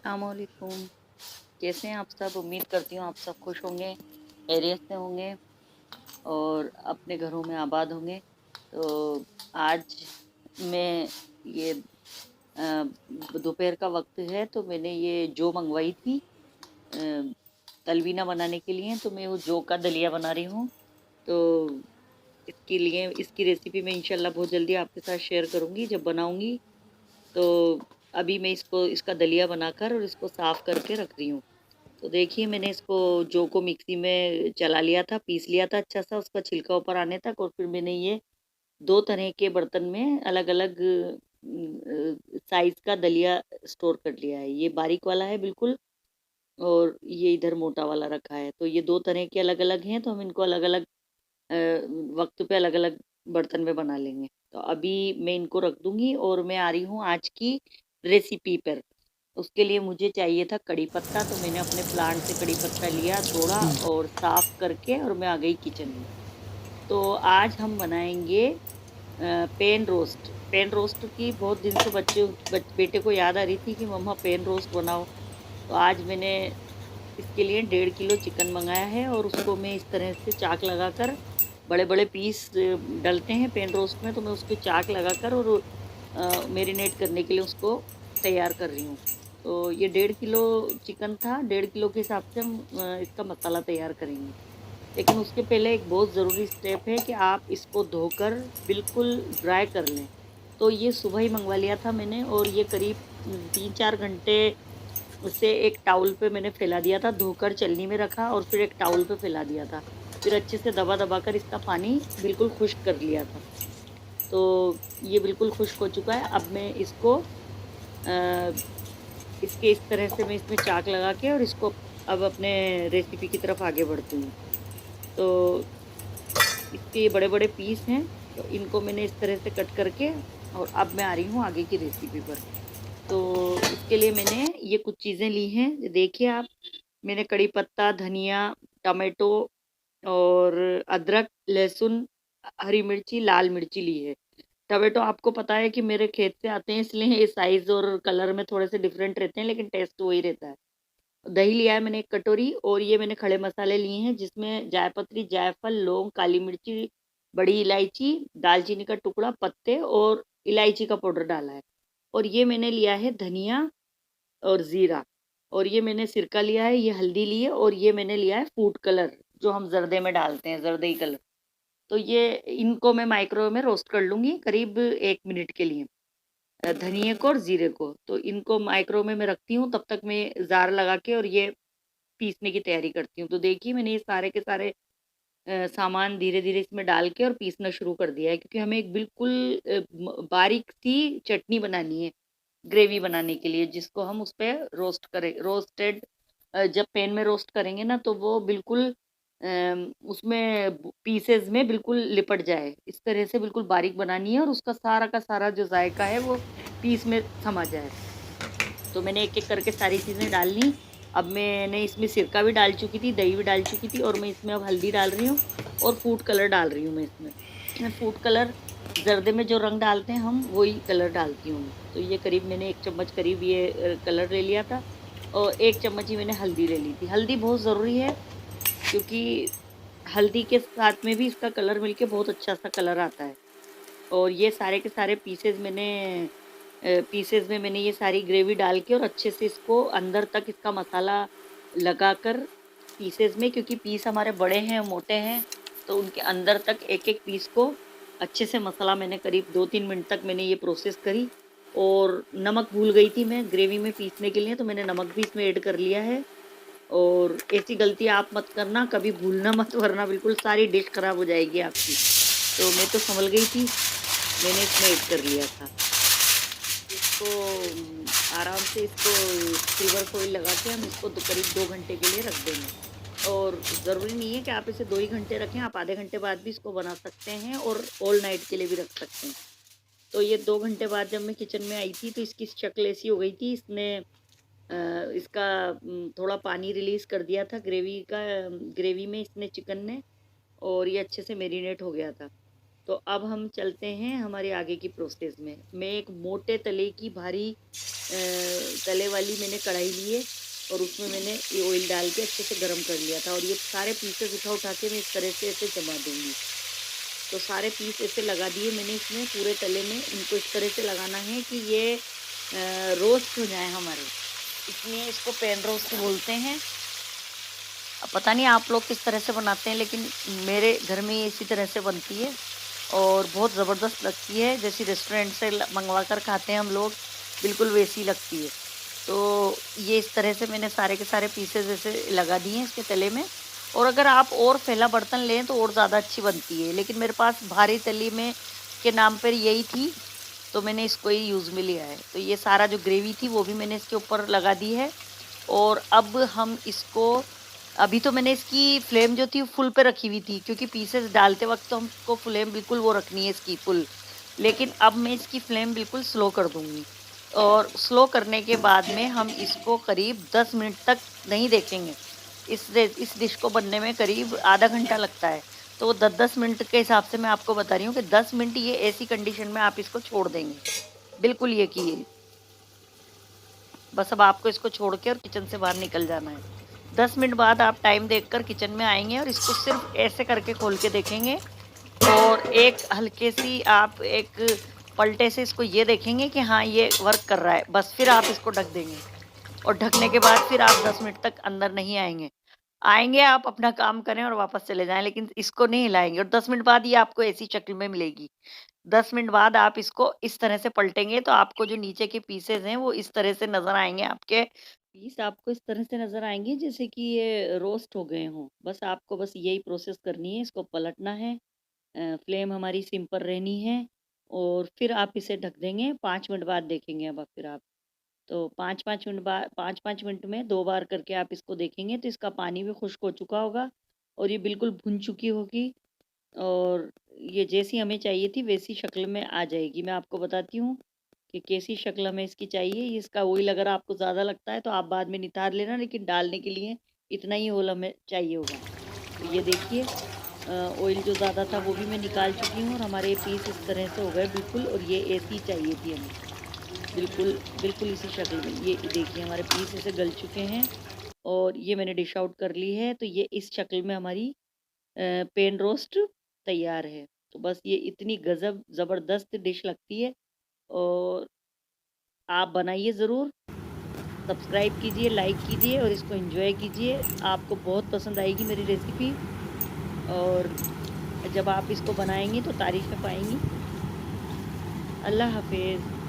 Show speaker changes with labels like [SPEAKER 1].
[SPEAKER 1] अस्सलामुअलैकुम। कैसे हैं आप सब? उम्मीद करती हूँ आप सब खुश होंगे, खैरियत से होंगे और अपने घरों में आबाद होंगे। तो आज मैं ये दोपहर का वक्त है तो मैंने ये जो मंगवाई थी तलवीना बनाने के लिए, तो मैं वो जो का दलिया बना रही हूँ। तो इसके लिए इसकी रेसिपी मैं इंशाल्लाह बहुत जल्दी आपके साथ शेयर करूँगी जब बनाऊँगी। तो अभी मैं इसका दलिया बनाकर और इसको साफ़ करके रख रही हूँ। तो देखिए मैंने इसको जो को मिक्सी में चला लिया था, पीस लिया था अच्छा सा उसका छिलका ऊपर आने तक, और फिर मैंने ये 2 तरह के बर्तन में अलग-अलग साइज़ का दलिया स्टोर कर लिया है। ये बारीक वाला है बिल्कुल, और ये इधर मोटा वाला रखा है। तो ये 2 तरह के अलग-अलग हैं, तो हम इनको अलग-अलग अ, वक़्त पे अलग-अलग बर्तन में बना लेंगे। तो अभी मैं इनको रख दूँगी और मैं आ रही हूँ आज की रेसिपी पर। उसके लिए मुझे चाहिए था कड़ी पत्ता, तो मैंने अपने प्लांट से कड़ी पत्ता लिया, तोड़ा और साफ़ करके और मैं आ गई किचन में। तो आज हम बनाएँगे पैन रोस्ट। पैन रोस्ट की बहुत दिन से बेटे को याद आ रही थी कि मम्मा पैन रोस्ट बनाओ। तो आज मैंने इसके लिए 1.5 किलो चिकन मँगाया है और उसको मैं इस तरह से चाक लगाकर बड़े-बड़े पीस डलते हैं पैन रोस्ट में, तो मैं उसको चाक लगाकर और मैरिनेट करने के लिए उसको तैयार कर रही हूँ। तो ये 1.5 किलो चिकन था, 1.5 किलो के हिसाब से हम इसका मसाला तैयार करेंगे। लेकिन उसके पहले एक बहुत ज़रूरी स्टेप है कि आप इसको धोकर बिल्कुल ड्राई कर लें। तो ये सुबह ही मँगवा लिया था मैंने, और ये करीब 3-4 घंटे उसे एक टाउल पे मैंने फैला दिया था, धोकर छलनी में रखा और फिर एक टाउल पे फैला दिया था। फिर अच्छे से दबा-दबा कर इसका पानी बिल्कुल खुश्क कर लिया था। तो ये बिल्कुल खुश्क हो चुका है। अब मैं इसको अ, इसके इस तरह से मैं इसमें चाक लगा के और इसको अब अपने रेसिपी की तरफ आगे बढ़ती हूँ। तो इसके ये बड़े-बड़े पीस हैं, तो इनको मैंने इस तरह से कट करके और अब मैं आ रही हूँ आगे की रेसिपी पर। तो इसके लिए मैंने ये कुछ चीज़ें ली हैं, देखिए आप। मैंने कड़ी पत्ता, धनिया, टमाटो और अदरक, लहसुन, हरी मिर्ची, लाल मिर्ची ली है। टोमेटो आपको पता है कि मेरे खेत से आते हैं, इसलिए ये साइज़ और कलर में थोड़े से डिफरेंट रहते हैं, लेकिन टेस्ट वही रहता है। दही लिया है मैंने 1 कटोरी, और ये मैंने खड़े मसाले लिए हैं जिसमें जायपत्री, जायफल, लौंग, काली मिर्ची, बड़ी इलायची, दालचीनी का टुकड़ा, पत्ते और इलायची का पाउडर डाला है। और ये मैंने लिया है धनिया और ज़ीरा, और ये मैंने सिरका लिया है, ये हल्दी ली है, और ये मैंने लिया है फूड कलर जो हम ज़र्दे में डालते हैं, ज़र्दई कलर। तो ये इनको मैं माइक्रोवेव में रोस्ट कर लूँगी करीब 1 मिनट के लिए। धनिये को और ज़ीरे को। तो इनको माइक्रो में मैं रखती हूँ, तब तक मैं जार लगा के और ये पीसने की तैयारी करती हूँ। तो देखिए मैंने ये सारे के सारे सामान धीरे-धीरे इसमें डाल के और पीसना शुरू कर दिया है, क्योंकि हमें एक बिल्कुल बारीक-सी चटनी बनानी है, ग्रेवी बनाने के लिए, जिसको हम उसपे रोस्टेड जब पैन में रोस्ट करेंगे ना, तो वो बिल्कुल उसमें पीसेज़ में बिल्कुल लिपट जाए। इस तरह से बिल्कुल बारीक बनानी है और उसका सारा का सारा जो ज़ायका है वो पीस में समा जाए। तो मैंने एक-एक करके सारी चीज़ें डाल लीं। अब मैंने इसमें सिरका भी डाल चुकी थी, दही भी डाल चुकी थी, और मैं इसमें अब हल्दी डाल रही हूँ और फूड कलर डाल रही हूँ मैं इसमें। मैं फूड कलर ज़र्दे में जो रंग डालते हैं हम, वही कलर डालती हूँ मैं। तो ये करीब मैंने 1 चम्मच करीब ये कलर ले लिया था, और 1 चम्मच ही मैंने हल्दी ले ली थी। हल्दी बहुत ज़रूरी है, क्योंकि हल्दी के साथ में भी इसका कलर मिलके बहुत अच्छा-सा कलर आता है। और ये सारे के सारे पीसेज़ में मैंने ये सारी ग्रेवी डाल के और अच्छे से इसको अंदर तक इसका मसाला लगाकर पीसेज़ में, क्योंकि पीस हमारे बड़े हैं, मोटे हैं, तो उनके अंदर तक एक-एक पीस को अच्छे से मसाला मैंने करीब 2-3 मिनट तक मैंने ये प्रोसेस करी। और नमक भूल गई थी मैं ग्रेवी में पीसने के लिए, तो मैंने नमक भी इसमें ऐड कर लिया है। और ऐसी गलती आप मत करना, कभी भूलना मत, वरना बिल्कुल सारी डिश खराब हो जाएगी आपकी। तो मैं तो संभल गई थी, मैंने इसमें ऐड कर लिया था। इसको आराम से इसको सिल्वर फॉइल लगा के हम इसको करीब 2 घंटे के लिए रख देंगे। और ज़रूरी नहीं है कि आप इसे 2 ही घंटे रखें, आप आधे घंटे बाद भी इसको बना सकते हैं और ऑल नाइट के लिए भी रख सकते हैं। तो ये 2 घंटे बाद जब मैं किचन में आई थी, तो इसकी शक्ल ऐसी हो गई थी, इसने इसका थोड़ा पानी रिलीज़ कर दिया था ग्रेवी में इसने, चिकन ने, और ये अच्छे से मैरिनेट हो गया था। तो अब हम चलते हैं हमारे आगे की प्रोसेस में। मैं एक मोटे तले की भारी तले वाली मैंने कढ़ाई ली है और उसमें मैंने ये ऑयल डाल के अच्छे से गर्म कर लिया था और ये सारे पीसेस उठा उठा के मैं इस तरह से ऐसे जमा दूंगी। तो सारे पीस ऐसे लगा दिए मैंने इसमें पूरे तले में। इनको इस तरह से लगाना है कि ये रोस्ट हो जाए हमारे, इसलिए इसको पैन रोस्ट बोलते हैं। अब पता नहीं आप लोग किस तरह से बनाते हैं, लेकिन मेरे घर में इसी तरह से बनती है और बहुत ज़बरदस्त लगती है। जैसी रेस्टोरेंट से मंगवा कर खाते हैं हम लोग, बिल्कुल वैसी लगती है। तो ये इस तरह से मैंने सारे के सारे पीसेस ऐसे लगा दिए हैं इसके तले में। और अगर आप और फैला बर्तन लें तो और ज़्यादा अच्छी बनती है, लेकिन मेरे पास भारी तली में के नाम पर यही थी, तो मैंने इसको ही यूज़ में लिया है। तो ये सारा जो ग्रेवी थी वो भी मैंने इसके ऊपर लगा दी है। और अब हम इसको, अभी तो मैंने इसकी फ्लेम जो थी फुल पे रखी हुई थी, क्योंकि पीसेस डालते वक्त तो हमको फ्लेम बिल्कुल वो रखनी है इसकी फुल। लेकिन अब मैं इसकी फ्लेम बिल्कुल स्लो कर दूंगी और स्लो करने के बाद में हम इसको करीब 10 मिनट तक नहीं देखेंगे। इस डिश को बनने में करीब आधा घंटा लगता है, तो 10-10 मिनट के हिसाब से मैं आपको बता रही हूँ कि 10 मिनट ये ऐसी कंडीशन में आप इसको छोड़ देंगे। बिल्कुल ये कीजिए, बस अब आपको इसको छोड़ के और किचन से बाहर निकल जाना है। 10 मिनट बाद आप टाइम देखकर किचन में आएंगे और इसको सिर्फ ऐसे करके खोल के देखेंगे और एक हल्के सी आप एक पलटे से इसको ये देखेंगे कि हाँ ये वर्क कर रहा है। बस फिर आप इसको ढक देंगे और ढकने के बाद फिर आप 10 मिनट तक अंदर नहीं आएंगे। आएंगे आप अपना काम करें और वापस चले जाएं, लेकिन इसको नहीं हिलाएंगे और 10 मिनट बाद ये आपको ऐसी शक्ल में मिलेगी। 10 मिनट बाद आप इसको इस तरह से पलटेंगे तो आपको जो नीचे के पीसेस हैं वो इस तरह से नज़र आएँगे। आपके पीस आपको इस तरह से नज़र आएँगे जैसे कि ये रोस्ट हो गए हों। बस आपको बस यही प्रोसेस करनी है, इसको पलटना है। फ्लेम हमारी सिम पर रहनी है और फिर आप इसे ढक देंगे। 5 मिनट बाद देखेंगे अब फिर आप। तो 5-5 मिनट बाद 5-5 मिनट में 2 बार करके आप इसको देखेंगे तो इसका पानी भी खुश्क हो चुका होगा और ये बिल्कुल भुन चुकी होगी और ये जैसी हमें चाहिए थी वैसी शक्ल में आ जाएगी। मैं आपको बताती हूँ कि कैसी शक्ल हमें इसकी चाहिए। इसका ऑयल अगर आपको ज़्यादा लगता है तो आप बाद में नितार लेना, लेकिन डालने के लिए इतना ही ऑयल हमें चाहिए होगा। तो ये देखिए ऑयल जो ज़्यादा था वो भी मैं निकाल चुकी हूँ और हमारे पीस इस तरह से हो गए बिल्कुल, और ये ऐसी चाहिए थी हमें, बिल्कुल बिल्कुल इसी शक्ल में। ये देखिए हमारे पीस ऐसे गल चुके हैं और ये मैंने डिश आउट कर ली है। तो ये इस शक्ल में हमारी पेन रोस्ट तैयार है। तो बस ये इतनी गज़ब ज़बरदस्त डिश लगती है और आप बनाइए ज़रूर। सब्सक्राइब कीजिए, लाइक कीजिए और इसको एन्जॉय कीजिए। आपको बहुत पसंद आएगी मेरी रेसिपी और जब आप इसको बनाएँगी तो तारीफ़ें पाएँगी। अल्लाह हाफ़िज़।